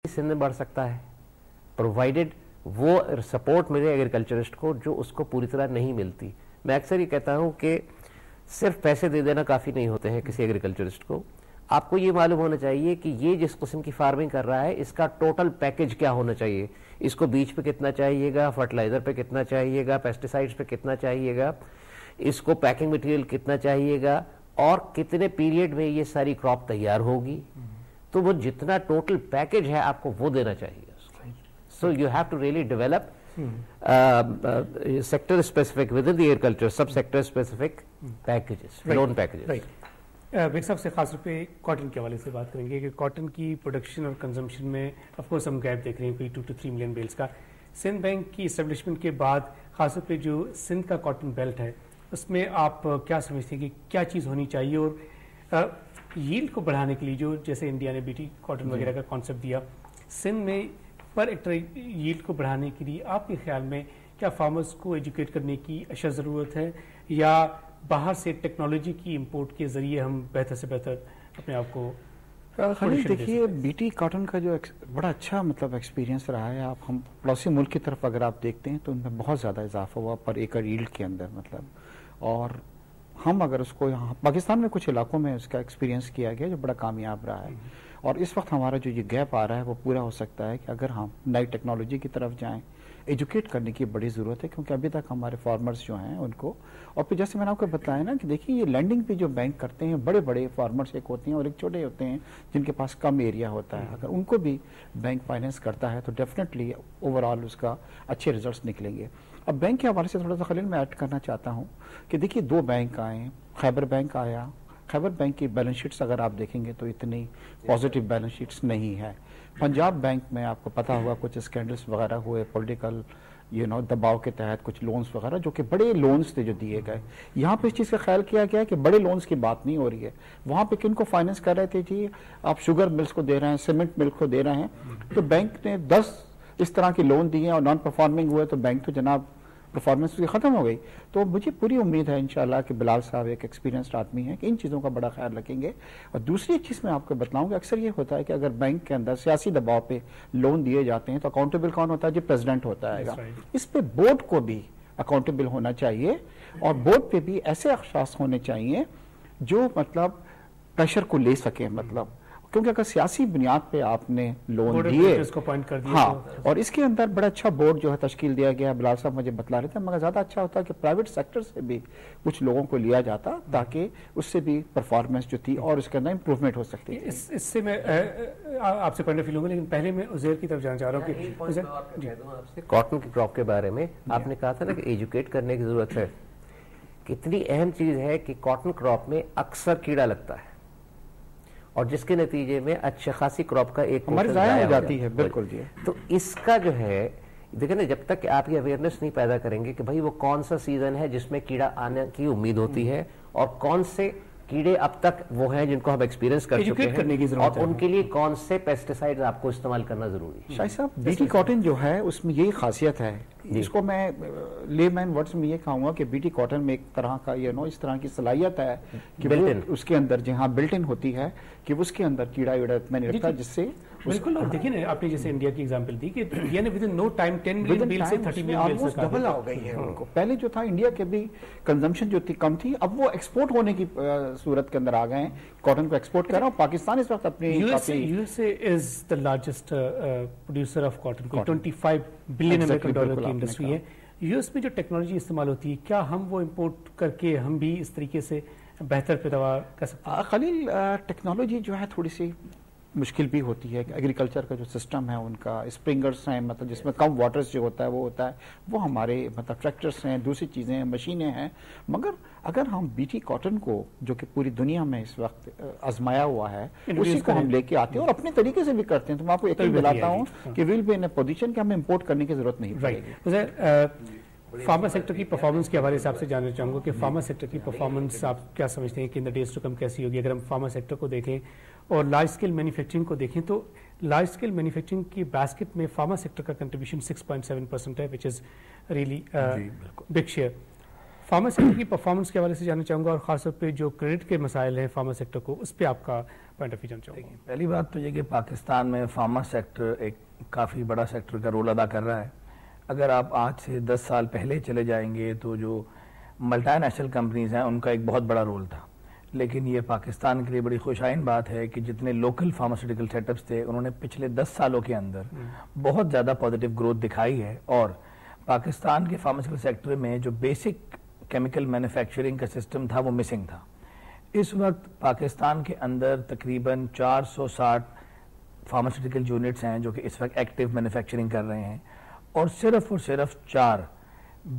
سندھ میں بڑھ سکتا ہے پرووائڈیڈ وہ سپورٹ ملے ایگریکلچرسٹ کو جو اس کو پوری طرح نہیں ملتی. میں اکثر یہ کہتا ہوں کہ صرف پیسے دے دینا کافی نہیں ہوتے ہیں کسی ایگریکلچرسٹ کو. آپ کو یہ معلوم ہونا چاہیے کہ یہ جس قسم کی فارمنگ کر رہا ہے اس کا ٹوٹل پیکج کیا ہونا چاہیے. اس کو بیج پہ کتنا چاہیے گا, فرٹیلائزر پہ کتنا چاہیے گا, پیسٹیسائڈز پہ کتنا چاہیے گا, اس کو پیکنگ مٹیریل کتنا چاہیے گا, اور کتنے پیریڈ میں یہ ساری کراپ تیار ہوگی. تو وہ جتنا ٹوٹل پیکج ہے آپ کو وہ دینا چاہیے. So you have to really develop sector specific within the agriculture sub sector specific packages, loan packages. Baig صاحب سے خاص طور پہ کاٹن کے حوالے سے بات کریں گے کہ کاٹن کی پروڈکشن اور کنزمپشن میں آف کورس ہم گیپ دیکھ رہے ہیں کوئی 2 to 3 ملین بیلز کا. سندھ بینک کی اسٹیبلشمنٹ کے بعد خاص طور پہ جو سندھ کا کاٹن بیلٹ ہے اس میں آپ کیا سمجھتے ہیں کہ کیا چیز ہونی چاہیے, اور ییلڈ کو بڑھانے کے لیے جو جیسے انڈیا نے بیٹی کاٹن وغیرہ کا کانسیپٹ دیا, سندھ میں پر ایکٹر ییلڈ کو بڑھانے کے لیے آپ کے خیال میں کیا فارمرز کو ایجوکیٹ کرنے کی اشد ضرورت ہے, یا باہر سے ٹیکنالوجی کی امپورٹ کے ذریعے ہم بہتر سے بہتر اپنے آپ کو؟ خلیل دیکھیے بی ٹی کاٹن کا جو بڑا اچھا مطلب ایکسپیرینس رہا ہے. آپ ہم پڑوسی ملک کی طرف اگر آپ دیکھتے ہیں تو ان میں بہت زیادہ اضافہ ہوا پر ایکڑ ییلڈ کے اندر مطلب, اور ہم اگر اس کو یہاں پاکستان میں کچھ علاقوں میں اس کا ایکسپیرینس کیا گیا جو بڑا کامیاب رہا ہے. اور اس وقت ہمارا جو یہ گیپ آ رہا ہے وہ پورا ہو سکتا ہے کہ اگر ہم نئی ٹیکنالوجی کی طرف جائیں. ایجوکیٹ کرنے کی بڑی ضرورت ہے کیونکہ ابھی تک ہمارے فارمرز جو ہیں ان کو, اور پھر جیسے میں نے آپ کو بتایا نا کہ دیکھیے یہ لینڈنگ پہ جو بینک کرتے ہیں بڑے بڑے فارمرز ایک ہوتے ہیں اور ایک چھوٹے ہوتے ہیں جن کے پاس کم ایریا ہوتا ہے. اگر ان کو بھی بینک فائنینس کرتا ہے تو ڈیفینیٹلی اوور آل اس کا اچھے ریزلٹس نکلیں گے. اب بینک کے حوالے سے تھوڑا سا خلیل میں ایڈ کرنا چاہتا ہوں کہ دیکھیے 2 بینک آئے ہیں. خیبر بینک آیا, خیبر بینک کی بیلنس شیٹس اگر آپ دیکھیں گے تو اتنی پازیٹیو بیلنس شیٹس نہیں ہے. پنجاب بینک میں آپ کو پتا ہوا کچھ اسکینڈلس وغیرہ ہوئے پولیٹیکل دباؤ کے تحت کچھ لونز وغیرہ جو کہ بڑے لونز تھے جو دیے گئے. یہاں پہ اس چیز کا خیال کیا گیا کہ بڑے لونز کی بات نہیں ہو رہی ہے. وہاں پہ کن کو فائنینس کر رہے تھے جی, آپ شوگر ملز کو دے رہے ہیں, سیمنٹ ملز کو دے رہے ہیں. تو بینک نے 10 اس طرح کے لون دیے اور نان پرفارمنگ ہوئے تو بینک تو جناب پرفارمنس کی ختم ہو گئی. تو مجھے پوری امید ہے انشاءاللہ کہ بلال صاحب ایک ایکسپیرینسڈ آدمی ہیں کہ ان چیزوں کا بڑا خیال رکھیں گے. اور دوسری ایک چیز میں آپ کو بتلاؤں کہ اکثر یہ ہوتا ہے کہ اگر بینک کے اندر سیاسی دباؤ پہ لون دیے جاتے ہیں تو اکاؤنٹیبل کون ہوتا ہے جی, پریزیڈنٹ ہوتا ہے گا. اس پہ بورڈ کو بھی اکاؤنٹیبل ہونا چاہیے اور بورڈ پہ بھی ایسے اشخاص ہونے چاہیے جو مطلب پریشر کو لے سکیں, مطلب کیونکہ اگر سیاسی بنیاد پہ آپ نے لون دیے ہاں, اور اس کے اندر بڑا اچھا بورڈ جو ہے تشکیل دیا گیا ہے. بلال صاحب مجھے بتلا رہے تھے مگر زیادہ اچھا ہوتا کہ پرائیویٹ سیکٹر سے بھی کچھ لوگوں کو لیا جاتا تاکہ اس سے بھی پرفارمنس جو تھی اور اس کے اندر امپروومنٹ ہو سکتی. اس سے میں آپ سے پوائنٹ آف ویو لوں گا, لیکن پہلے میں عزیر کی طرف جانا چاہ رہا ہوں کہ کاٹن کی کراپ کے بارے میں آپ نے کہا تھا نا کہ ایجوکیٹ کرنے کی ضرورت ہے. کتنی اہم چیز ہے کہ کاٹن کراپ میں اکثر کیڑا لگتا ہے اور جس کے نتیجے میں اچھا خاصی کراپ کا ایک ہماری ضائع ہو جاتی ہے. بالکل جی. تو اس کا جو ہے دیکھیں نا, جب تک کہ آپ یہ اویئرنیس نہیں پیدا کریں گے کہ بھائی وہ کون سا سیزن ہے جس میں کیڑا آنے کی امید ہوتی ہے اور کون سے کیڑے اب تک وہ ہیں جن کو ہم ایکسپیرینس کر چکے ہیں اور ان کے لیے کون سے پیسٹیسائڈز آپ کو استعمال کرنا ضروری ہے. شاہد صاحب بی ٹی کاٹن جو ہے اس میں یہی خاصیت ہے, اس کو میں لے مین ورڈز میں یہ کہوں گا کہ بی ٹی کاٹن میں ایک طرح کا اس طرح کی صلاحیت ہے کہ اس کے اندر جہاں بلٹ ان ہوتی ہے کہ اس کے اندر کیڑا ویڑا اتنا نہیں رکھتا جس سے بالکل. اور دیکھیں نا آپ نے جیسے انڈیا کی ایگزامپل دی کہ انڈیا نے ودن نو ٹائم 10 ملین بیل سے 30 ملین بیل سے ڈبل ہو گئی ہے ان کو. پہلے جو تھا انڈیا کے بھی کنزمپشن جو تھی کم تھی, اب وہ ایکسپورٹ ہونے کی صورت کے اندر آ گئے ہیں, کاٹن کو ایکسپورٹ کر رہا ہے. پاکستان اس وقت اپنی U S A is the largest producer of cotton, 25 billion American dollar کی انڈسٹری ہے. یو ایس میں جو ٹیکنالوجی استعمال ہوتی ہے کیا ہم وہ امپورٹ کر کے ہم بھی اس طریقے سے بہتر پیداوار کر سکتے ہیں؟ خلیل ٹیکنالوجی جو ہے تھوڑی سی مشکل بھی ہوتی ہے. ایگریکلچر کا جو سسٹم ہے ان کا اسپرنگرز ہیں, مطلب جس میں کم واٹرز جو ہوتا ہے وہ ہمارے مطلب ٹریکٹرز ہیں, دوسری چیزیں ہیں, مشینیں ہیں. مگر اگر ہم بی ٹی کاٹن کو جو کہ پوری دنیا میں اس وقت آزمایا ہوا ہے اسی کو ہم لے کے آتے ہیں اور اپنے طریقے سے بھی کرتے ہیں, تو میں آپ کو یقین دلاتا ہوں کہ we'll be in a position کہ ہمیں امپورٹ کرنے کی ضرورت نہیں پڑے گی. فارما سیکٹر کی پرفارمنس کے حوالے سے آپ سے جاننا چاہوں گا کہ فارما سیکٹر کی پرفارمنس آپ کیا سمجھتے ہیں کہ ان دا ڈیز ٹو کم کیسی ہوگی؟ اگر ہم فارما سیکٹر کو دیکھیں اور لارج اسکیل مینوفیکچرنگ کو دیکھیں تو لارج اسکیل مینوفیکچرنگ کی باسکٹ میں فارما سیکٹر کا کنٹریبیوشن 6.7% ہے, which is really big share. Pharma sector کی پرفارمنس کے حوالے سے جاننا چاہوں گا اور خاص طور پہ جو کریڈٹ کے مسائل ہیں فارما سیکٹر کو, اس پہ آپ کا پوائنٹ آف ویو جاننا چاہوں گا. پہلی بات تو یہ کہ پاکستان میں فارما سیکٹر ایک کافی بڑا سیکٹر کا رول ادا کر رہا ہے. اگر آپ آج سے 10 سال پہلے چلے جائیں گے تو جو ملٹی نیشنل کمپنیز ہیں ان کا ایک بہت بڑا رول تھا, لیکن یہ پاکستان کے لیے بڑی خوشائن بات ہے کہ جتنے لوکل فارماسیوٹیکل سیٹ اپس تھے انہوں نے پچھلے 10 سالوں کے اندر بہت زیادہ پازیٹیو گروتھ دکھائی ہے, اور پاکستان کے فارماسیوٹیکل سیکٹر میں جو بیسک کیمیکل مینوفیکچرنگ کا سسٹم تھا وہ مسنگ تھا. اس وقت پاکستان کے اندر تقریباً 460 فارماسیوٹیکل یونٹس ہیں جو کہ اس وقت ایکٹیو مینوفیکچرنگ کر رہے ہیں, اور صرف 4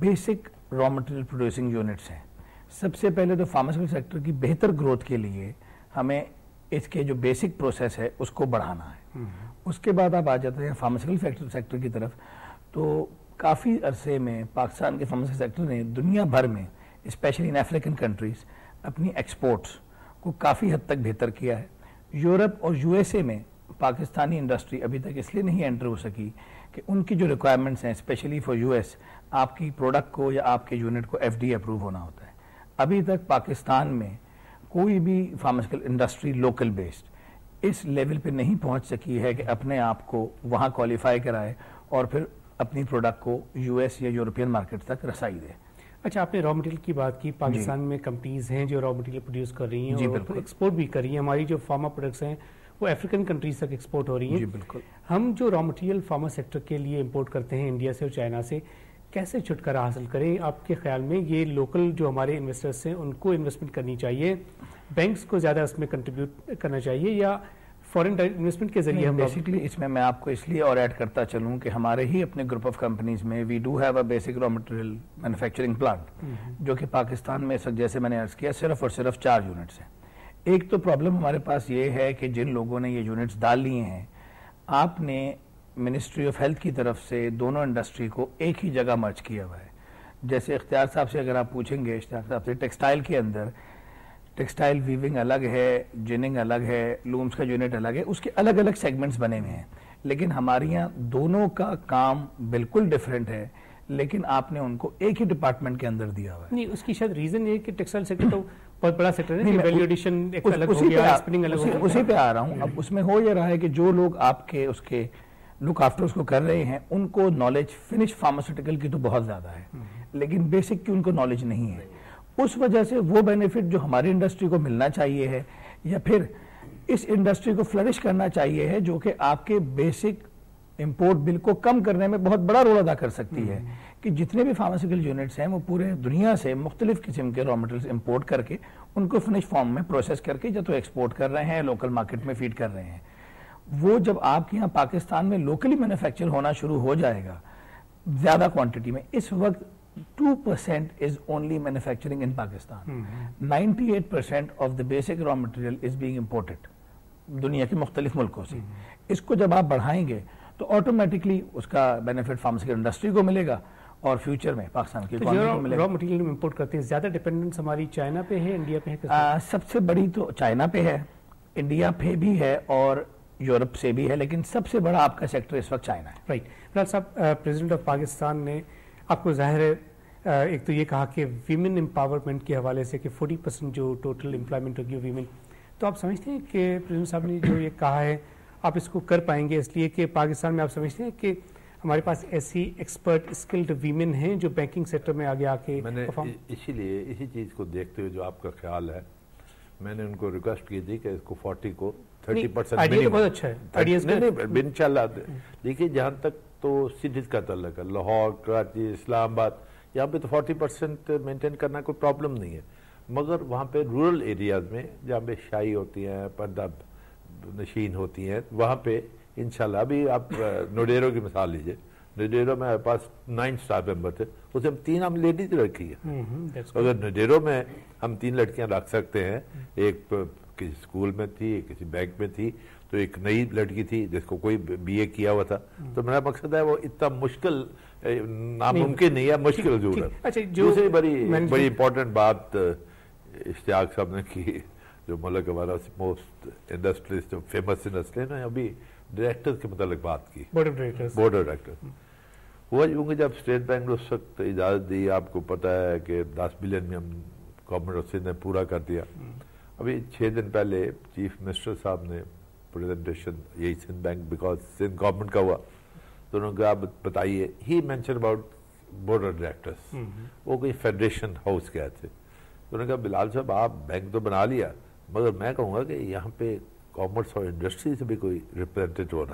basic raw material producing units ہیں. سب سے پہلے تو فارماسیوٹیکل سیکٹر کی بہتر گروتھ کے لیے ہمیں اس کے جو بیسک پروسیس ہے اس کو بڑھانا ہے. اس کے بعد آپ آ جاتے ہیں فارماسیوٹیکل سیکٹر کی طرف. تو کافی عرصے میں پاکستان کے فارماسیوٹیکل سیکٹر نے دنیا بھر میں اسپیشلی ان افریقن کنٹریز اپنی ایکسپورٹس کو کافی حد تک بہتر کیا ہے. یورپ اور یو ایس اے میں پاکستانی انڈسٹری ابھی تک اس لیے نہیں انٹر ہو سکی کہ ان کی جو ریکوائرمنٹس ہیں اسپیشلی فار یو ایس, آپ کی پروڈکٹ کو یا آپ کے یونٹ کو ایف ڈی اے اپروو ہونا ہوتا ہے. ابھی تک پاکستان میں کوئی بھی فارماسیوٹیکل انڈسٹری لوکل بیسڈ اس لیول پہ نہیں پہنچ سکی ہے کہ اپنے آپ کو وہاں کوالیفائی کرائے اور پھر اپنی پروڈکٹ کو یو ایس یا یورپین مارکیٹ تک رسائی دے. اچھا, آپ نے را مٹیریل کی بات کی. پاکستان میں کمپنیز ہیں جو را مٹیریل پروڈیوس کر رہی ہیں اور ایکسپورٹ بھی کر رہی ہیں. ہماری جو فارما پروڈکٹس ہیں وہ افریقن کنٹریز تک ایکسپورٹ ہو رہی ہیں. جی بالکل. ہم جو را مٹیریل فارما سیکٹر کے لیے امپورٹ کرتے ہیں انڈیا سے اور چائنا سے, کیسے چھٹکارا حاصل کریں؟ آپ کے خیال میں یہ لوکل جو ہمارے انویسٹرس ہیں ان کو انویسٹمنٹ کرنی چاہیے, بینکس کو زیادہ اس میں کنٹریبیوٹ کرنا چاہیے, یا فورن انویسٹمنٹ کے ذریعے ہم؟ بیسکلی اس میں آپ کو اس لیے اور ایڈ کرتا چلوں کہ ہمارے ہی اپنے گروپ آف کمپنیز میں we do have a basic raw material manufacturing plant جو کہ پاکستان میں جیسے میں نے عرض کیا صرف اور صرف 4 یونٹس ہیں. ایک تو پرابلم ہمارے پاس یہ ہے کہ جن لوگوں نے یہ یونٹس ڈال لیے ہیں, آپ نے منسٹری آف ہیلتھ کی طرف سے دونوں انڈسٹری کو ایک ہی جگہ مرج کیا ہوا ہے. جیسے اختیار صاحب سے اگر آپ پوچھیں گے, اختیار صاحب سے, ٹیکسٹائل کے اندر ٹیکسٹائل ویونگ الگ ہے, جننگ الگ ہے, لومز کا یونٹ الگ ہے, اس کے الگ الگ سیگمنٹس بنے ہوئے ہیں, لیکن ہمارے یہاں دونوں کا کام بالکل ڈیفرنٹ ہے, لیکن آپ نے ان کو ایک ہی ڈپارٹمنٹ کے اندر دیا ہوا ہے. نہیں, اس کی شاید ریزن یہ کہ ٹیکسٹائل سیکٹر تو بہت بڑا سیکٹر ہے, ویلیو ایڈیشن ایک الگ ہو گیا, اسپننگ الگ ہو گیا. اسی پہ آ رہا ہوں. اب اس میں ہو یہ رہا ہے کہ جو لوگ آپ کے اس کے لک آفٹر اس کو کر رہے ہیں ان کو نالج فنش فارماسیوٹیکل کی تو بہت زیادہ ہے, لیکن بیسک کی ان کو نالج نہیں ہے. اس وجہ سے وہ بینیفٹ جو ہماری انڈسٹری کو ملنا چاہیے ہے یا پھر اس انڈسٹری کو فلرش کرنا چاہیے ہے, جو کہ آپ کے بیسک امپورٹ بل کو کم کرنے میں بہت بڑا رول ادا کر سکتی ہے, کہ جتنے بھی فارماسیوٹیکل یونٹس ہیں وہ پورے دنیا سے مختلف قسم کے را مٹیریلز امپورٹ کر کے ان کو فنش فارم میں پروسیس کر کے یا تو ایکسپورٹ کر رہے ہیں, لوکل مارکیٹ میں فیڈ کر رہے ہیں. وہ جب آپ کے یہاں پاکستان میں لوکلی مینوفیکچر ہونا شروع ہو جائے گا زیادہ کوانٹٹی میں, اس وقت 2% is only manufacturing in Pakistan. 98% of the basic raw material is being imported دنیا کے مختلف ملکوں سے. اس کو جب آپ بڑھائیں گے تو آٹومیٹکلی اس کا بینیفٹ فارماسیوٹیکل انڈسٹری کو ملے گا اور فیوچر میں پاکستان کی اکانومی کو ملے گا. را مٹیریل ہم امپورٹ کرتے ہیں, زیادہ ڈیپینڈنس ہماری چائنا پہ ہے, انڈیا پہ ہے؟ سب سے بڑی تو چائنا پہ ہے, انڈیا پہ بھی ہے اور یورپ سے بھی ہے, لیکن سب سے بڑا آپ کا سیکٹر اس وقت چائنا ہے. رائٹ. بلال صاحب, پریزیڈنٹ آف پاکستان نے آپ کو ظاہر ہے ایک تو یہ کہا کہ ویمن امپاورمنٹ کے حوالے سے کہ 40% جو ٹوٹل امپلائمنٹ ہوگی ویمن, تو آپ سمجھتے ہیں کہ پریزیڈنٹ صاحب نے جو یہ کہا ہے آپ اس کو کر پائیں گے؟ اس لیے کہ پاکستان میں آپ سمجھتے ہیں کہ ہمارے پاس ایسی ایکسپرٹ اسکلڈ ویمن ہیں جو بینکنگ سیکٹر میں آگے آ کے؟ میں نے اسی لیے اسی چیز کو دیکھتے ہوئے جو آپ کا خیال ہے, میں نے ان کو ریکویسٹ کی تھی کہ اس کو 40 کو 30% آئیڈیا بہت اچھا ہے انشاءاللہ. دیکھیے جہاں تک تو سٹیز کا تعلق ہے, لاہور, کراچی, اسلام آباد, یہاں پہ تو 40% مینٹین کرنا کوئی پرابلم نہیں ہے, مگر وہاں پہ رورل ایریاز میں جہاں پہ شائی ہوتی ہیں, پردہ نشین ہوتی ہیں, وہاں پہ انشاءاللہ. ابھی آپ نوڈیرو کی مثال لیجئے, نوڈیرو میں پاس 9 اسٹاف ممبر تھے, اسے ہم 3 ہم لیڈیز رکھی ہیں. اگر نوڈیرو میں ہم 3 لڑکیاں رکھ سکتے ہیں, ایک کسی اسکول میں تھی, ایک کسی بینک میں تھی, تو ایک نئی لڑکی تھی جس کو کوئی بی اے کیا ہوا تھا, تو میرا مقصد ہے وہ اتنا مشکل ناممکن نہیں ہے, مشکل ضرور ہے. دوسری بڑی امپورٹنٹ بات اشتیاق صاحب نے کی, جو ملک ہمارا موسٹ انڈسٹریز جو فیمس انڈسٹری نے ابھی ڈائریکٹر کے متعلق بات کی, بورڈ آف ڈائریکٹر. ہوا یوں کہ جب اسٹیٹ بینک نے اس وقت اجازت دی, آپ کو پتا ہے کہ 10 بلین میں ہم گورنمنٹ آف سندھ نے پورا کر دیا, ابھی 6 دن پہلے چیف منسٹر صاحب نے پریزنٹیشن یہی Sindh bank because Sindh government کا ہوا تو انہوں نے کہا بتائیے he mention about board of directors, وہ کوئی فیڈریشن ہاؤس گئے تھے تو انہوں نے کہا بلال صاحب آپ بینک تو بنا لیا مگر میں کہوں گا کہ یہاں پہ کامرس اور انڈسٹری سے بھی کوئی ریپرزینٹیٹیو ہونا